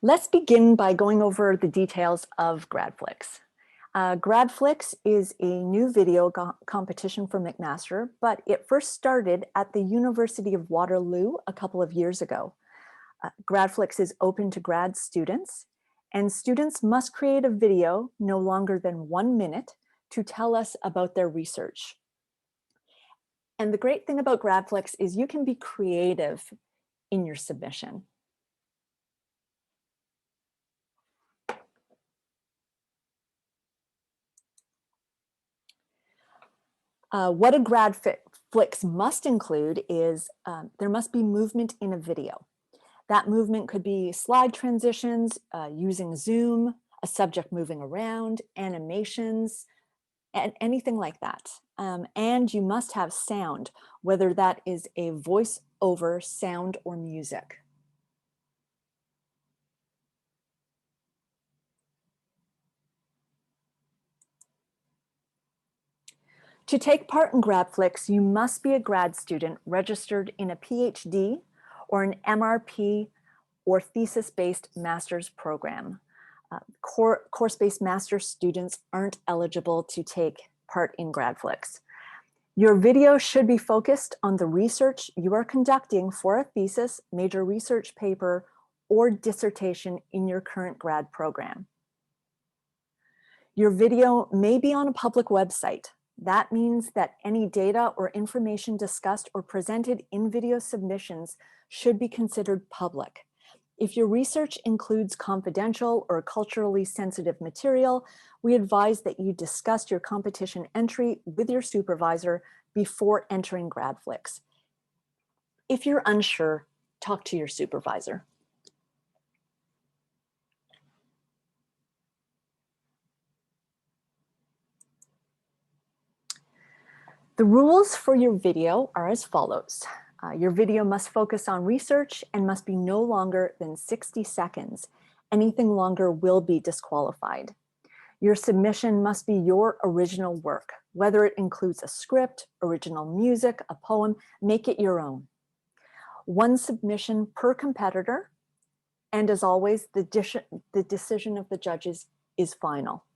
Let's begin by going over the details of GradFlix. GradFlix is a new video competition for McMaster, but it first started at the University of Waterloo a couple of years ago. GradFlix is open to grad students, and students must create a video no longer than 1 minute to tell us about their research. And the great thing about GradFlix is you can be creative in your submission. What a GradFlix must include is there must be movement in a video. That movement could be slide transitions, using zoom, a subject moving around, animations, and anything like that. And you must have sound, whether that is a voice-over sound or music. To take part in GradFlix, you must be a grad student registered in a PhD or an MRP or thesis-based master's program. Course-based master's students aren't eligible to take part in GradFlix. Your video should be focused on the research you are conducting for a thesis, major research paper, or dissertation in your current grad program. Your video may be on a public website. That means that any data or information discussed or presented in video submissions should be considered public. If your research includes confidential or culturally sensitive material, we advise that you discuss your competition entry with your supervisor before entering GradFlix. If you're unsure, talk to your supervisor. The rules for your video are as follows. Your video must focus on research and must be no longer than 60 seconds. Anything longer will be disqualified. Your submission must be your original work, whether it includes a script, original music, a poem, make it your own. One submission per competitor, and as always, the decision of the judges is final.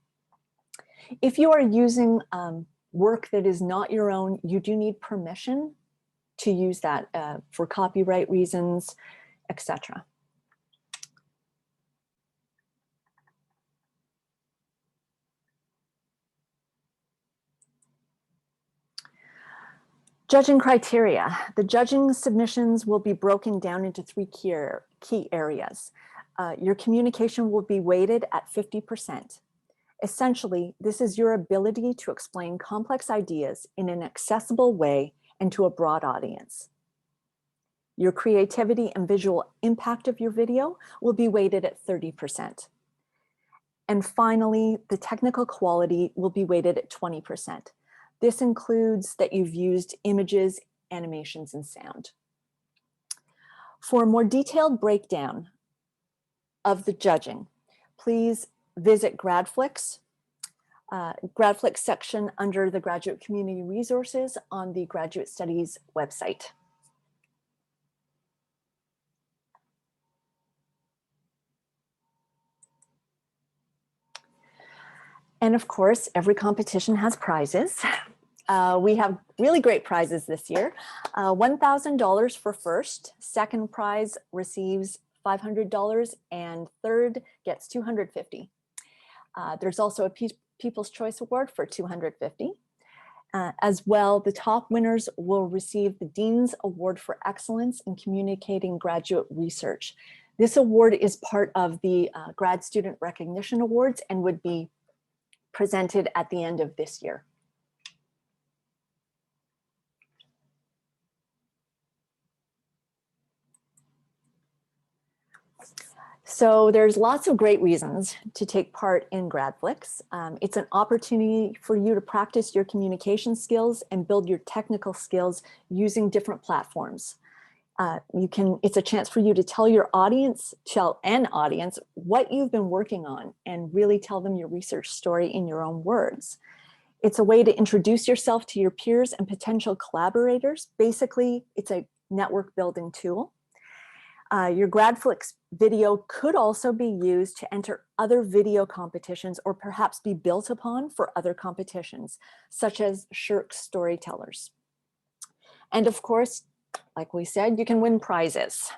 If you are using work that is not your own, you do need permission to use that for copyright reasons, etc. Judging criteria. The judging submissions will be broken down into 3 key areas. Your communication will be weighted at 50%. Essentially, this is your ability to explain complex ideas in an accessible way and to a broad audience. Your creativity and visual impact of your video will be weighted at 30%. And finally, the technical quality will be weighted at 20%. This includes that you've used images, animations, and sound. For a more detailed breakdown of the judging, please visit GradFlix, GradFlix section under the Graduate Community Resources on the Graduate Studies website. And of course, every competition has prizes. We have really great prizes this year. $1,000 for first, second prize receives $500, and third gets $250. There's also a People's Choice Award for $250. As well, the top winners will receive the Dean's Award for Excellence in Communicating Graduate Research. This award is part of the Grad Student Recognition Awards and would be presented at the end of this year. So there's lots of great reasons to take part in GradFlix. It's an opportunity for you to practice your communication skills and build your technical skills using different platforms. It's a chance for you to tell an audience what you've been working on and really tell them your research story in your own words. It's a way to introduce yourself to your peers and potential collaborators. Basically, it's a network building tool. Your GradFlix video could also be used to enter other video competitions or perhaps be built upon for other competitions, such as Shirk Storytellers. And of course, like we said, you can win prizes.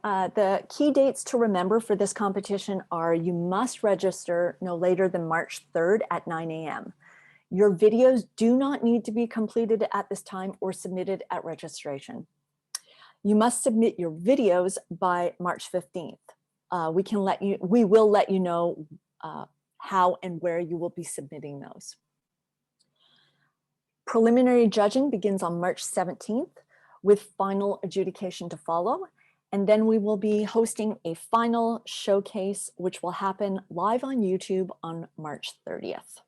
The key dates to remember for this competition are you must register no later than March 3rd at 9 a.m. Your videos do not need to be completed at this time or submitted at registration. You must submit your videos by March 15th. We will let you know how and where you will be submitting those. Preliminary judging begins on March 17th with final adjudication to follow. And then we will be hosting a final showcase, which will happen live on YouTube on March 30th.